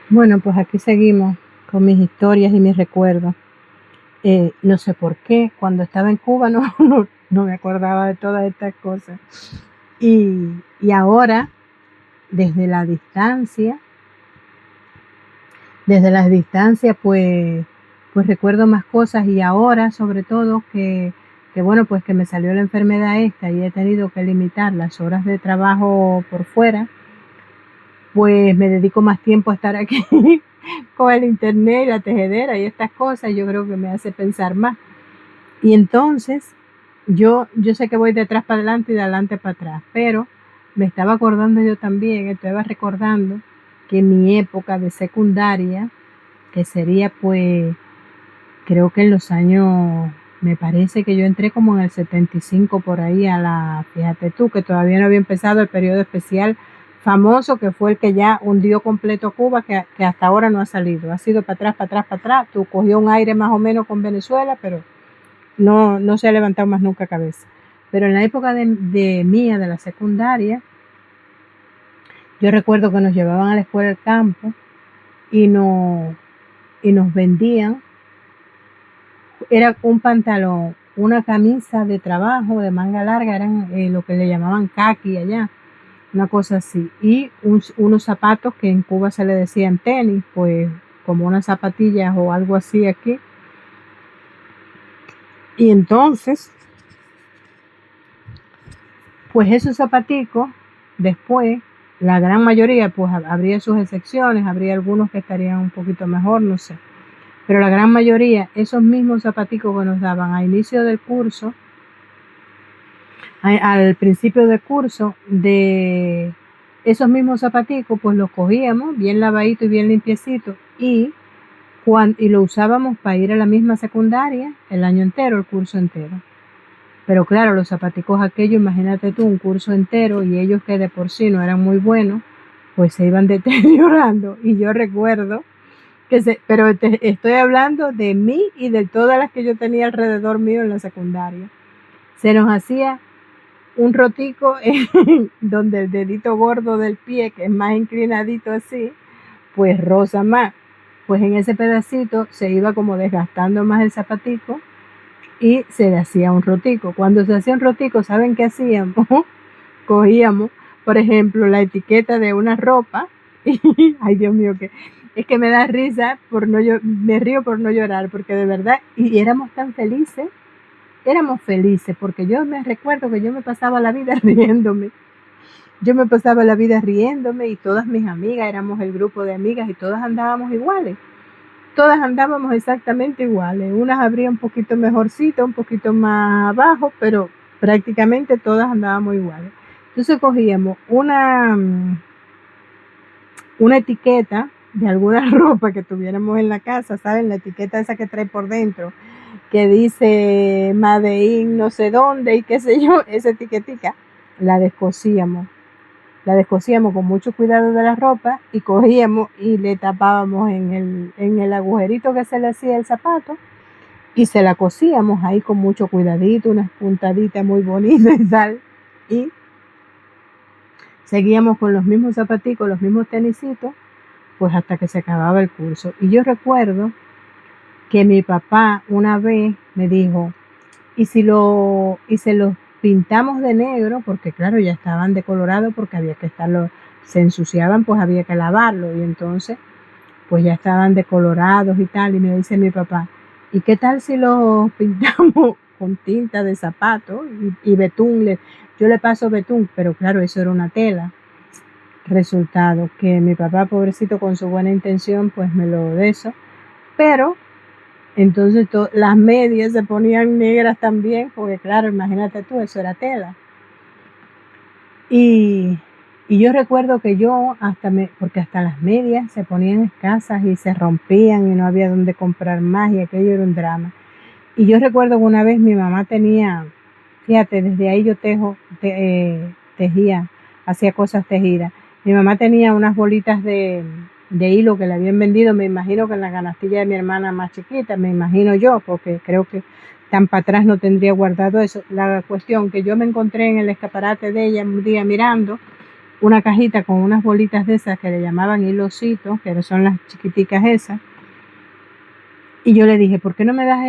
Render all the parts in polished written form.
Bueno, pues aquí seguimos con mis historias y mis recuerdos. No sé por qué, cuando estaba en Cuba no me acordaba de todas estas cosas. Y ahora, desde la distancia, pues recuerdo más cosas y ahora sobre todo que bueno, pues que me salió la enfermedad esta y he tenido que limitar las horas de trabajo por fuera, pues me dedico más tiempo a estar aquí con el internet y la tejedera y estas cosas. Yo creo que me hace pensar más. Y entonces yo sé que voy de atrás para adelante y de adelante para atrás, pero me estaba acordando yo también, estaba recordando que mi época de secundaria, que sería pues, creo que en los años, me parece que yo entré como en el 75 por ahí fíjate tú, que todavía no había empezado el periodo especial famoso, que fue el que ya hundió completo Cuba, que hasta ahora no ha salido, ha sido para atrás, para atrás, para atrás, tú cogió un aire más o menos con Venezuela, pero no se ha levantado más nunca cabeza. Pero en la época de mía, de la secundaria, yo recuerdo que nos llevaban a la escuela del campo y, no, y nos vendían, era un pantalón, una camisa de trabajo de manga larga, eran lo que le llamaban kaki allá, una cosa así, y unos zapatos que en Cuba se le decían tenis, pues como unas zapatillas o algo así aquí. Y entonces, pues esos zapaticos, después, la gran mayoría, pues habría sus excepciones, habría algunos que estarían un poquito mejor, no sé. Pero la gran mayoría, esos mismos zapaticos que nos daban a inicio del curso, al principio del curso, de esos mismos zapaticos, pues los cogíamos bien lavaditos y bien limpiecitos y lo usábamos para ir a la misma secundaria el año entero, el curso entero. Pero claro, los zapaticos aquellos, imagínate tú, un curso entero y ellos que de por sí no eran muy buenos, pues se iban deteriorando. Y yo recuerdo pero estoy hablando de mí y de todas las que yo tenía alrededor mío en la secundaria. Se nos hacía un rotico donde el dedito gordo del pie, que es más inclinadito así, pues rosa más. Pues en ese pedacito se iba como desgastando más el zapatico y se le hacía un rotico. Cuando se hacía un rotico, ¿saben qué hacíamos? Cogíamos, por ejemplo, la etiqueta de una ropa y, ay Dios mío, que es que me da risa, me río por no llorar, porque de verdad, y éramos felices, porque yo me recuerdo que yo me pasaba la vida riéndome. Y todas mis amigas, éramos el grupo de amigas y todas andábamos iguales. Todas andábamos exactamente iguales. Unas habría un poquito mejorcito, un poquito más abajo, pero prácticamente todas andábamos iguales. Entonces cogíamos una etiqueta de alguna ropa que tuviéramos en la casa, ¿saben? La etiqueta esa que trae por dentro, que dice Made in no sé dónde y qué sé yo, esa etiquetica, la descosíamos con mucho cuidado de la ropa y cogíamos y le tapábamos en el agujerito que se le hacía el zapato y se la cosíamos ahí con mucho cuidadito, unas puntaditas muy bonitas y tal. Y seguíamos con los mismos zapaticos, los mismos tenisitos, pues hasta que se acababa el curso. Y yo recuerdo que mi papá una vez me dijo, y se los pintamos de negro, porque claro, ya estaban decolorados, porque había que se ensuciaban, pues había que lavarlo, y entonces, pues ya estaban decolorados y tal, y me dice mi papá, ¿y qué tal si los pintamos con tinta de zapato y betún? Yo le paso betún, pero claro, eso era una tela. Resultado, que mi papá, pobrecito, con su buena intención, pues me lo de eso, pero entonces las medias se ponían negras también, porque claro, imagínate tú, eso era tela. Y yo recuerdo que porque hasta las medias se ponían escasas y se rompían y no había donde comprar más y aquello era un drama. Y yo recuerdo que una vez mi mamá tenía, fíjate, desde ahí yo tejía, hacía cosas tejidas. Mi mamá tenía unas bolitas de hilo que le habían vendido, me imagino que en la canastilla de mi hermana más chiquita, me imagino yo, porque creo que tan para atrás no tendría guardado eso. La cuestión que yo me encontré en el escaparate de ella un día mirando una cajita con unas bolitas de esas que le llamaban hilositos, que son las chiquiticas esas. Y yo le dije, ¿por qué no me das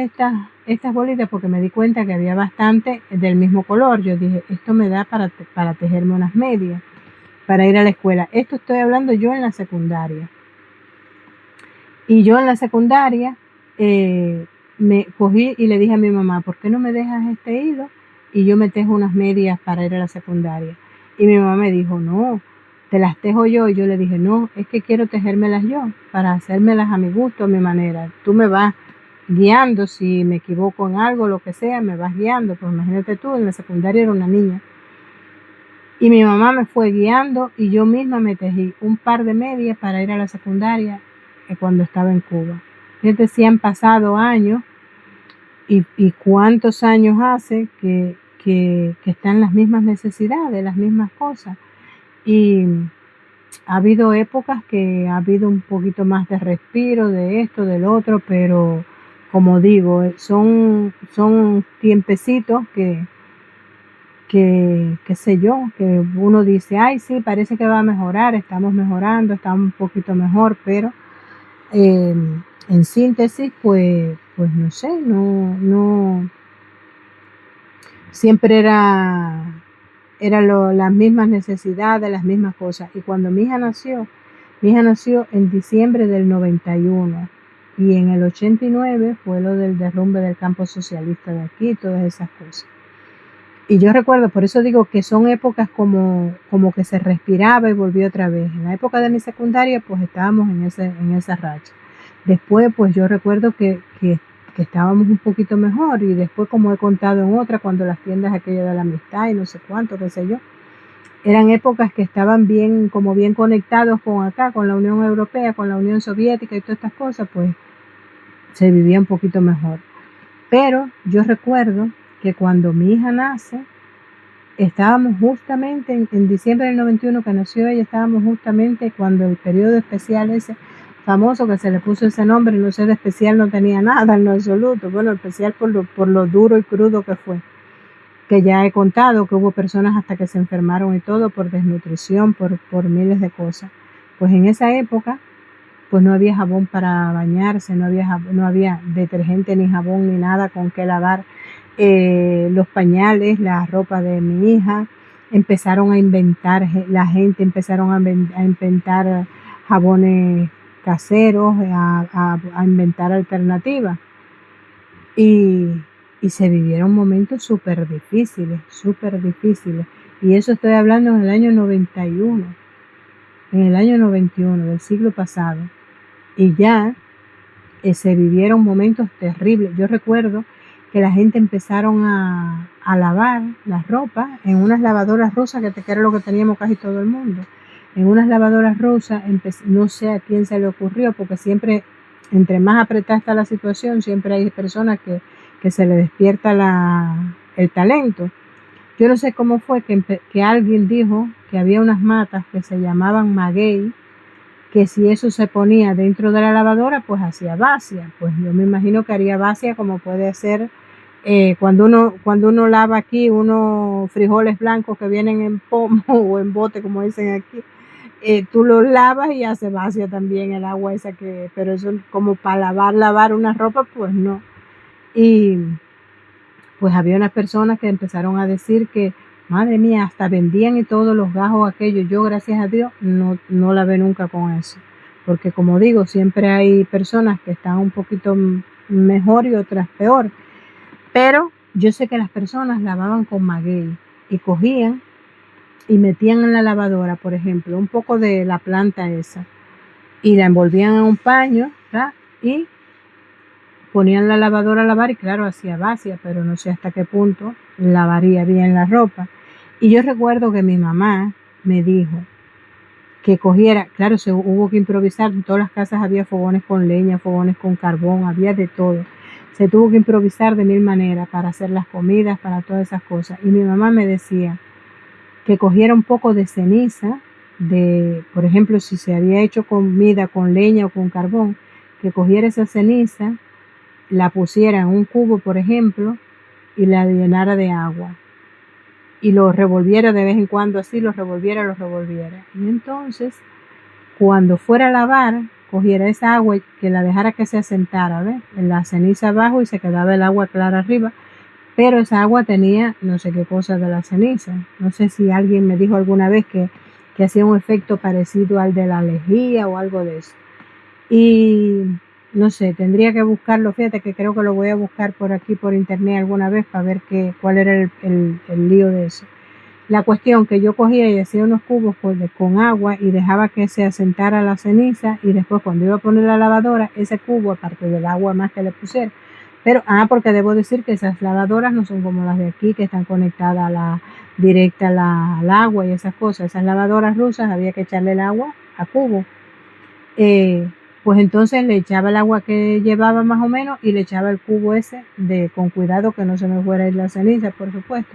estas bolitas? Porque me di cuenta que había bastante del mismo color. Yo dije, esto me da para tejerme unas medias, para ir a la escuela. Esto estoy hablando yo en la secundaria. Y yo en la secundaria me cogí y le dije a mi mamá, ¿por qué no me dejas este hilo? Y yo me tejo unas medias para ir a la secundaria. Y mi mamá me dijo, no, te las tejo yo. Y yo le dije, no, es que quiero tejérmelas yo, para hacérmelas a mi gusto, a mi manera. Tú me vas guiando, si me equivoco en algo, lo que sea, me vas guiando. Pues imagínate tú, en la secundaria era una niña. Y mi mamá me fue guiando y yo misma me tejí un par de medias para ir a la secundaria cuando estaba en Cuba. Fíjate si han pasado años y cuántos años hace que están las mismas necesidades, las mismas cosas. Y ha habido épocas que ha habido un poquito más de respiro de esto, del otro, pero como digo, son tiempecitos que qué sé yo, que uno dice, ay, sí, parece que va a mejorar, estamos mejorando, estamos un poquito mejor, pero en síntesis, pues no sé, no, siempre las mismas necesidades, las mismas cosas. Y cuando mi hija nació en diciembre del 91 y en el 89 fue lo del derrumbe del campo socialista de aquí, todas esas cosas. Y yo recuerdo, por eso digo que son épocas como que se respiraba y volvió otra vez. En la época de mi secundaria, pues estábamos en esa racha. Después, pues yo recuerdo que estábamos un poquito mejor y después, como he contado en otra, cuando las tiendas aquellas de la amistad y no sé cuánto, qué sé yo, eran épocas que estaban bien conectados con acá, con la Unión Europea, con la Unión Soviética y todas estas cosas, pues se vivía un poquito mejor. Pero yo recuerdo que cuando mi hija nace, estábamos justamente en diciembre del 91 que nació ella, estábamos justamente cuando el periodo especial ese famoso que se le puso ese nombre, no sé, de especial no tenía nada en lo absoluto, bueno, especial por lo duro y crudo que fue, que ya he contado que hubo personas hasta que se enfermaron y todo por desnutrición, por miles de cosas. Pues en esa época, pues no había jabón para bañarse, no había detergente ni jabón ni nada con que lavar los pañales, la ropa de mi hija. Empezaron a inventar, la gente empezaron a inventar jabones caseros, a inventar alternativas. Y se vivieron momentos súper difíciles. Y eso estoy hablando en el año 91, del siglo pasado. Y ya se vivieron momentos terribles. Yo recuerdo que la gente empezaron a lavar la ropa en unas lavadoras rusas, que era lo que teníamos casi todo el mundo. En unas lavadoras rusas, no sé a quién se le ocurrió, porque siempre, entre más apretada está la situación, siempre hay personas que se le despierta el talento. Yo no sé cómo fue que alguien dijo que había unas matas que se llamaban maguey, que si eso se ponía dentro de la lavadora, pues hacía bacia. Pues yo me imagino que haría bacia como puede ser cuando uno lava aquí unos frijoles blancos que vienen en pomo o en bote, como dicen aquí. Tú los lavas y hace bacia también el agua esa pero eso como para lavar una ropa, pues no. Y pues había unas personas que empezaron a decir que, madre mía, hasta vendían y todos los gajos aquellos. Yo, gracias a Dios, no lavé nunca con eso. Porque como digo, siempre hay personas que están un poquito mejor y otras peor. Pero yo sé que las personas lavaban con maguey y cogían y metían en la lavadora, por ejemplo, un poco de la planta esa y la envolvían en un paño, ¿verdad? Y ponían la lavadora a lavar y claro, hacía bacia, pero no sé hasta qué punto lavaría bien la ropa. Y yo recuerdo que mi mamá me dijo que cogiera, claro, se hubo que improvisar, en todas las casas había fogones con leña, fogones con carbón, había de todo. Se tuvo que improvisar de mil maneras para hacer las comidas, para todas esas cosas. Y mi mamá me decía que cogiera un poco de ceniza, por ejemplo, si se había hecho comida con leña o con carbón, que cogiera esa ceniza, la pusiera en un cubo, por ejemplo, y la llenara de agua. y lo revolviera de vez en cuando así, lo revolviera. Y entonces, cuando fuera a lavar, cogiera esa agua y que la dejara que se asentara, ¿ves? En la ceniza abajo y se quedaba el agua clara arriba. Pero esa agua tenía no sé qué cosa de la ceniza. No sé si alguien me dijo alguna vez que hacía un efecto parecido al de la lejía o algo de eso. Y no sé, tendría que buscarlo. Fíjate que creo que lo voy a buscar por aquí, por internet alguna vez para ver cuál era el lío de eso. La cuestión que yo cogía y hacía unos cubos con agua y dejaba que se asentara la ceniza y después cuando iba a poner la lavadora, ese cubo, aparte del agua más que le pusiera. Pero, porque debo decir que esas lavadoras no son como las de aquí, que están conectadas directa al agua y esas cosas. Esas lavadoras rusas había que echarle el agua a cubo. Pues entonces le echaba el agua que llevaba más o menos y le echaba el cubo ese con cuidado que no se me fuera a ir la ceniza, por supuesto.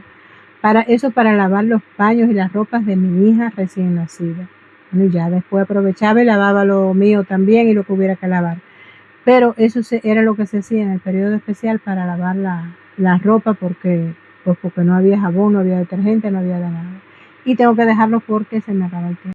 Para lavar los paños y las ropas de mi hija recién nacida. Bueno, y ya después aprovechaba y lavaba lo mío también y lo que hubiera que lavar. Pero eso era lo que se hacía en el periodo especial para lavar la ropa porque no había jabón, no había detergente, no había de nada. Y tengo que dejarlo porque se me acaba el tiempo.